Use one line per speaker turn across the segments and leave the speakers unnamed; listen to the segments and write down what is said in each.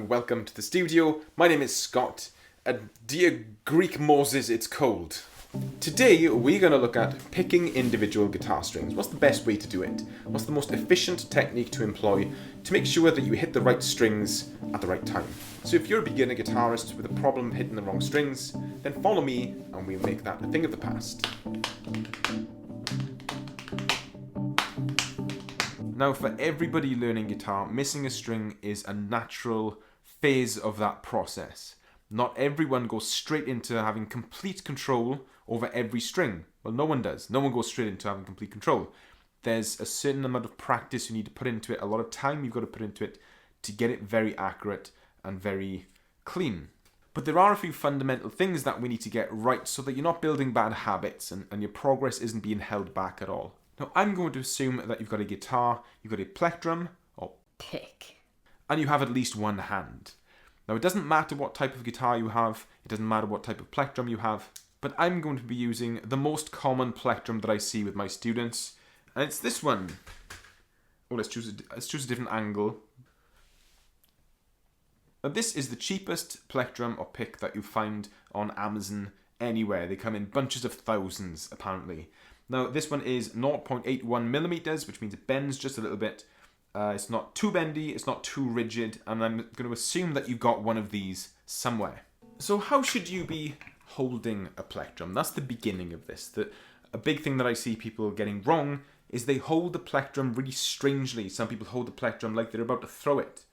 and welcome to the studio. My name is Scott, and dear Greek Moses, it's cold. Today we're going to look at picking individual guitar strings. What's the best way to do it? What's the most efficient technique to employ to make sure that you hit the right strings at the right time? So if you're a beginner guitarist with a problem hitting the wrong strings, then follow me and we'll make that a thing of the past. Now, for everybody learning guitar, missing a string is a natural phase of that process. Not everyone goes straight into having complete control over every string. Well, no one does. No one goes straight into having complete control. There's a certain amount of practice you need to put into it, a lot of time you've got to put into it to get it very accurate and very clean. But there are a few fundamental things that we need to get right so that you're not building bad habits and your progress isn't being held back at all. Now, I'm going to assume that you've got a guitar, you've got a plectrum, or
pick,
and you have at least one hand. Now, it doesn't matter what type of guitar you have, it doesn't matter what type of plectrum you have, but I'm going to be using the most common plectrum that I see with my students, and it's this one. Oh, let's choose a different angle. Now, this is the cheapest plectrum or pick that you find on Amazon anywhere. They come in bunches of thousands, apparently. Now, this one is 0.81 millimeters, which means it bends just a little bit. It's not too bendy, it's not too rigid, and I'm going to assume that you've got one of these somewhere. So how should you be holding a plectrum? That's the beginning of this. A big thing that I see people getting wrong is they hold the plectrum really strangely. Some people hold the plectrum like they're about to throw it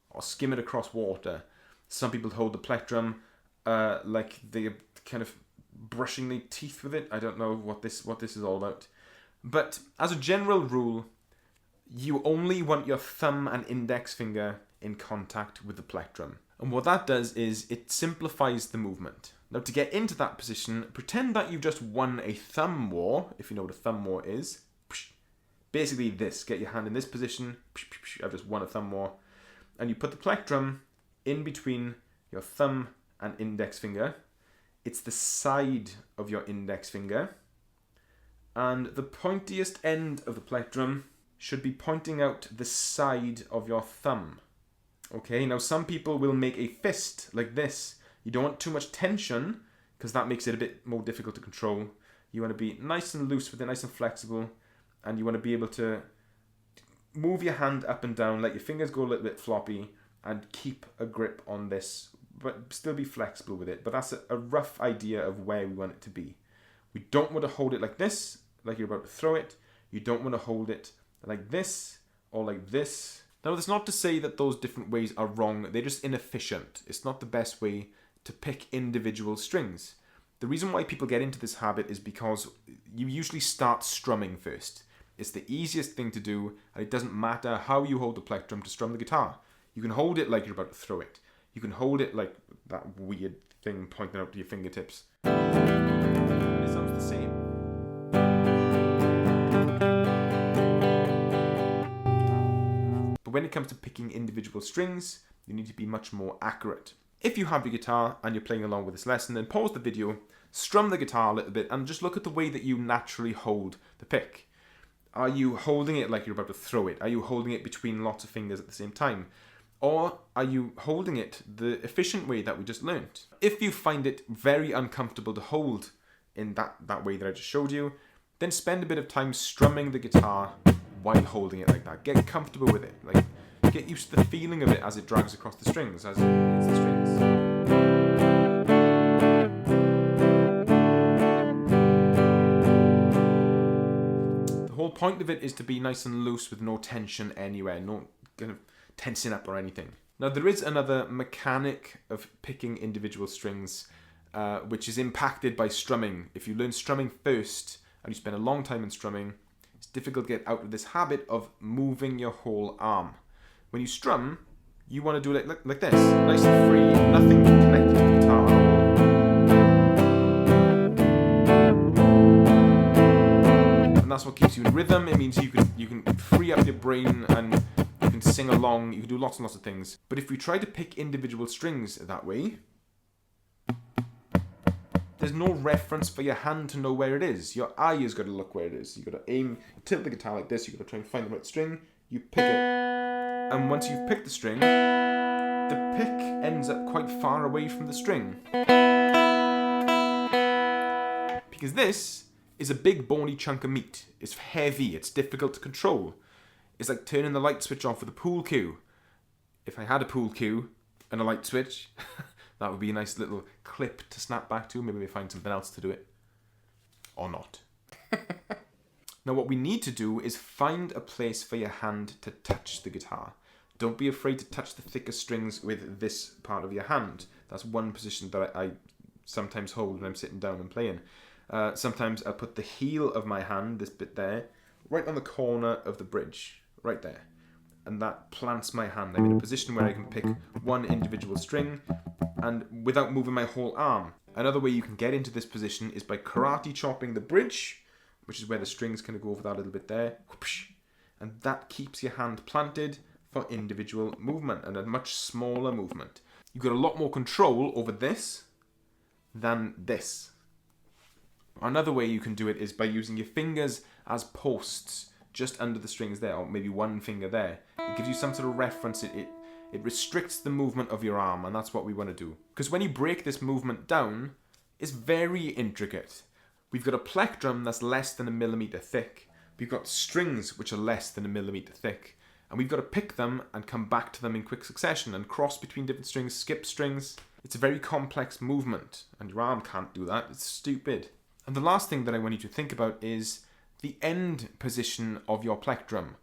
or skim it across water. Some people hold the plectrum like they're kind of brushing their teeth with it. I don't know what this is all about. But as a general rule, you only want your thumb and index finger in contact with the plectrum. And what that does is it simplifies the movement. Now, to get into that position, pretend that you've just won a thumb war, if you know what a thumb war is. Basically this, get your hand in this position. I've just won a thumb war. And you put the plectrum in between your thumb and index finger. It's the side of your index finger, and the pointiest end of the plectrum should be pointing out the side of your thumb. Okay, now some people will make a fist like this. You don't want too much tension because that makes it a bit more difficult to control. You want to be nice and loose with it, nice and flexible, and you want to be able to move your hand up and down, let your fingers go a little bit floppy, and keep a grip on this, but still be flexible with it. But that's a rough idea of where we want it to be. We don't want to hold it like this, like you're about to throw it. You don't want to hold it like this or like this. Now, that's not to say that those different ways are wrong. They're just inefficient. It's not the best way to pick individual strings. The reason why people get into this habit is because you usually start strumming first. It's the easiest thing to do, and it doesn't matter how you hold the plectrum to strum the guitar. You can hold it like you're about to throw it. You can hold it like that weird thing pointing out to your fingertips. It sounds the same. But when it comes to picking individual strings, you need to be much more accurate. If you have your guitar and you're playing along with this lesson, then pause the video, strum the guitar a little bit, and just look at the way that you naturally hold the pick. Are you holding it like you're about to throw it? Are you holding it between lots of fingers at the same time? Or are you holding it the efficient way that we just learned? If you find it very uncomfortable to hold in that way that I just showed you, then spend a bit of time strumming the guitar while holding it like that. Get comfortable with it. Like, get used to the feeling of it as it drags across the strings, as it hits the strings. The whole point of it is to be nice and loose with no tension anywhere, no kind of tensing up or anything. Now, there is another mechanic of picking individual strings which is impacted by strumming. If you learn strumming first and you spend a long time in strumming, it's difficult to get out of this habit of moving your whole arm. When you strum, you want to do it like this, nice and free, nothing connected to the guitar at all. And that's what keeps you in rhythm. It means you can free up your brain and you can sing along, you can do lots and lots of things. But if we try to pick individual strings that way, there's no reference for your hand to know where it is. Your eye has got to look where it is. You've got to aim, tilt the guitar like this, you've got to try and find the right string, you pick it. And once you've picked the string, the pick ends up quite far away from the string. Because this is a big bony chunk of meat. It's heavy, it's difficult to control. It's like turning the light switch off with a pool cue. If I had a pool cue and a light switch, that would be a nice little clip to snap back to. Maybe we find something else to do it. Or not. Now what we need to do is find a place for your hand to touch the guitar. Don't be afraid to touch the thicker strings with this part of your hand. That's one position that I sometimes hold when I'm sitting down and playing. Sometimes I'll put the heel of my hand, this bit there, right on the corner of the bridge, right there. And that plants my hand. I'm in a position where I can pick one individual string and without moving my whole arm. Another way you can get into this position is by karate chopping the bridge, which is where the strings kind of go over that little bit there. And that keeps your hand planted for individual movement and a much smaller movement. You've got a lot more control over this than this. Another way you can do it is by using your fingers as posts just under the strings there, or maybe one finger there. It gives you some sort of reference. It restricts the movement of your arm, and that's what we want to do. Because when you break this movement down, it's very intricate. We've got a plectrum that's less than 1 millimeter thick. We've got strings which are less than 1 millimeter thick. And we've got to pick them and come back to them in quick succession and cross between different strings, skip strings. It's a very complex movement, and your arm can't do that. It's stupid. And the last thing that I want you to think about is the end position of your plectrum.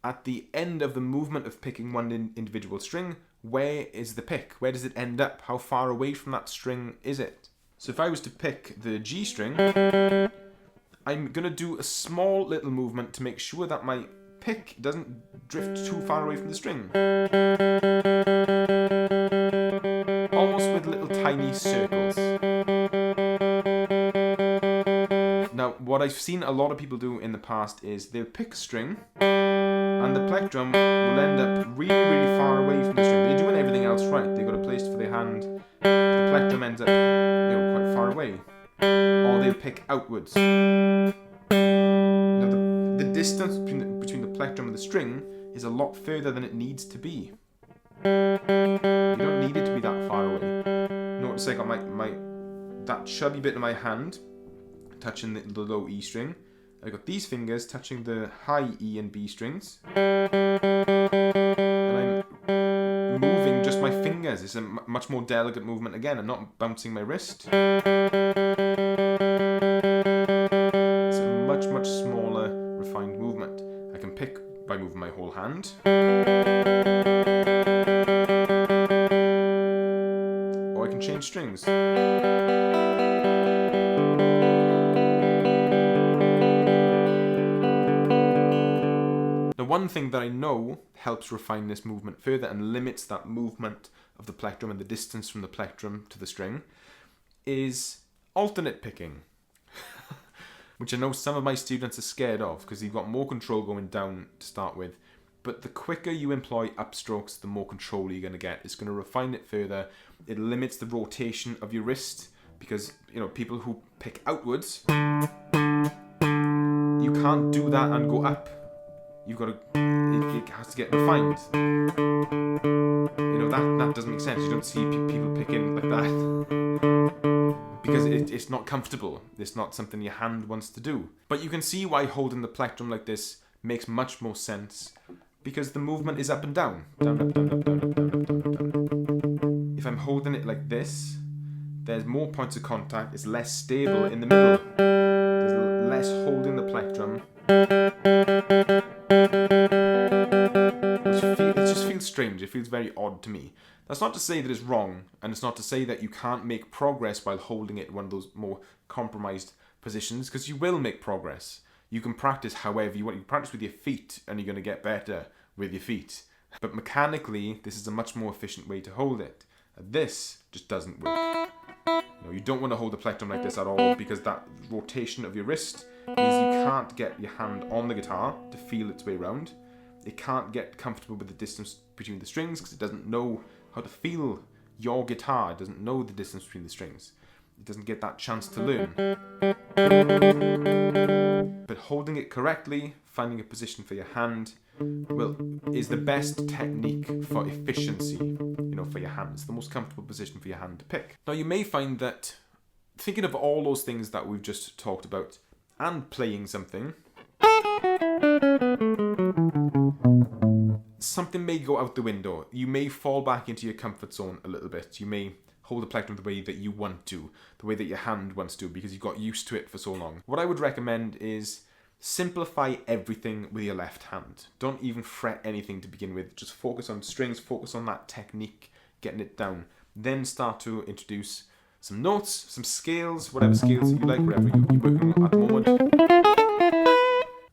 At the end of the movement of picking one individual string, where is the pick? Where does it end up? How far away from that string is it? So if I was to pick the G string, I'm going to do a small little movement to make sure that my pick doesn't drift too far away from the string. Almost with little tiny circles. Now, what I've seen a lot of people do in the past is they'll pick a string and the plectrum will end up really, really far away from the string. They're doing everything else right. They've got a place for their hand. The plectrum ends up, quite far away. Or they'll pick outwards. Now, the distance between the plectrum and the string is a lot further than it needs to be. You don't need it to be that far away. Notice I got that chubby bit of my hand touching the low E string. I've got these fingers touching the high E and B strings. And I'm moving just my fingers. It's a much more delicate movement again. I'm not bouncing my wrist. It's a much, much smaller, refined movement. I can pick by moving my whole hand. Or I can change strings. One thing that I know helps refine this movement further and limits that movement of the plectrum and the distance from the plectrum to the string is alternate picking. Which I know some of my students are scared of because you've got more control going down to start with. But the quicker you employ upstrokes, the more control you're going to get. It's going to refine it further. It limits the rotation of your wrist because, people who pick outwards, you can't do that and go up. You've got to, it has to get refined. That doesn't make sense. You don't see people picking like that. Because it's not comfortable. It's not something your hand wants to do. But you can see why holding the plectrum like this makes much more sense. Because the movement is up and down. Down, up, down, up, down, up, down, up, down, up, down, up. If I'm holding it like this, there's more points of contact. It's less stable in the middle. There's less holding the plectrum. It just feels strange. It feels very odd to me. That's not to say that it's wrong, and it's not to say that you can't make progress while holding it in one of those more compromised positions, because you will make progress. You can practice however you want. You can practice with your feet, and you're going to get better with your feet. But mechanically, this is a much more efficient way to hold it. This just doesn't work. You don't want to hold the plectrum like this at all, because that rotation of your wrist means you can't get your hand on the guitar to feel its way around. It can't get comfortable with the distance between the strings because it doesn't know how to feel your guitar. It doesn't know the distance between the strings. It doesn't get that chance to learn. But holding it correctly, finding a position for your hand, is the best technique for efficiency, for your hands, the most comfortable position for your hand to pick. Now you may find that thinking of all those things that we've just talked about and playing something may go out the window. You may fall back into your comfort zone a little bit. You may hold the plectrum the way that you want to, the way that your hand wants to, because you got used to it for so long. What I would recommend is simplify everything with your left hand. Don't even fret anything to begin with. Just focus on strings, focus on that technique, getting it down. Then start to introduce some notes, some scales, whatever scales you like, whatever you're working on at the moment.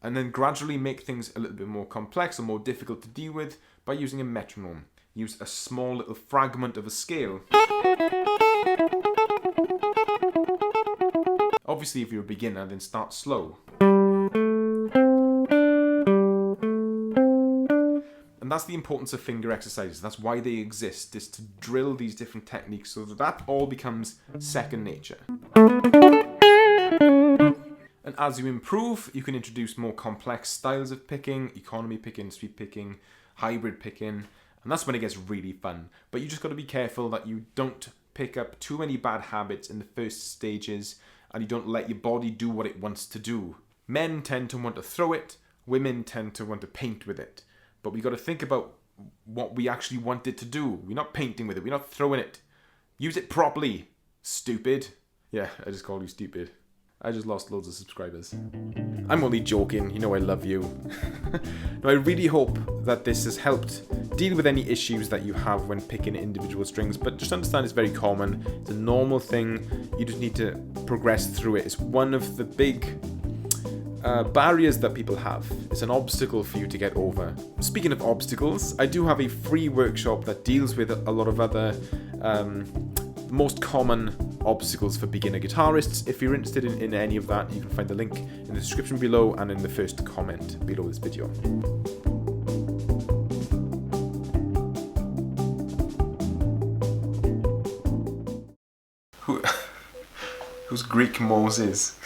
And then gradually make things a little bit more complex or more difficult to deal with by using a metronome. Use a small little fragment of a scale. Obviously, if you're a beginner, then start slow. And that's the importance of finger exercises. That's why they exist, is to drill these different techniques so that all becomes second nature. And as you improve, you can introduce more complex styles of picking, economy picking, sweep picking, hybrid picking, and that's when it gets really fun. But you just got to be careful that you don't pick up too many bad habits in the first stages, and you don't let your body do what it wants to do. Men tend to want to throw it, women tend to want to paint with it. But we got to think about what we actually want it to do. We're not painting with it, we're not throwing it. Use it properly, stupid. Yeah, I just called you stupid. I just lost loads of subscribers. I'm only joking, you know I love you. Now, I really hope that this has helped deal with any issues that you have when picking individual strings, but just understand it's very common. It's a normal thing. You just need to progress through it. It's one of the big barriers that people have. It's an obstacle for you to get over. Speaking of obstacles, I do have a free workshop that deals with a lot of other most common obstacles for beginner guitarists. If you're interested in any of that, you can find the link in the description below and in the first comment below this video. Who's Greek Moses?